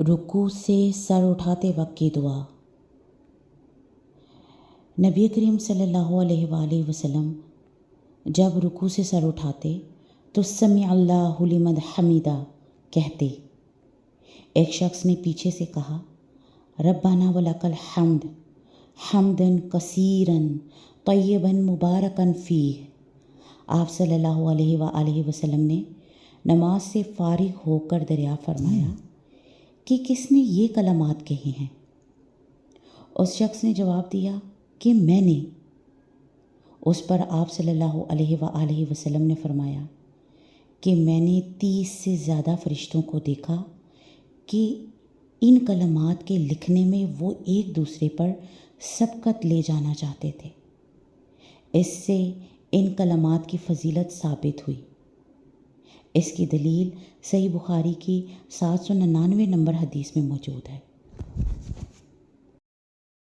رکوع سے سر اٹھاتے وقت کی دعا۔ نبی کریم صلی اللہ علیہ وآلہ وسلم جب رکوع سے سر اٹھاتے تو سمع اللہ لمن حمیدہ کہتے۔ ایک شخص نے پیچھے سے کہا، ربنا ولک الحمد حمدا کثیرا طیبا مبارکا فیہ۔ آپ صلی اللہ علیہ وآلہ وسلم نے نماز سے فارغ ہو کر دریافت فرمایا کہ کس نے یہ کلمات کہے ہیں؟ اس شخص نے جواب دیا کہ میں نے۔ اس پر آپ صلی اللہ علیہ وآلہ وسلم نے فرمایا کہ میں نے 30 سے زیادہ فرشتوں کو دیکھا کہ ان کلمات کے لکھنے میں وہ ایک دوسرے پر سبقت لے جانا چاہتے تھے۔ اس سے ان کلمات کی فضیلت ثابت ہوئی۔ اس کی دلیل صحیح بخاری کی 799 نمبر حدیث میں موجود ہے۔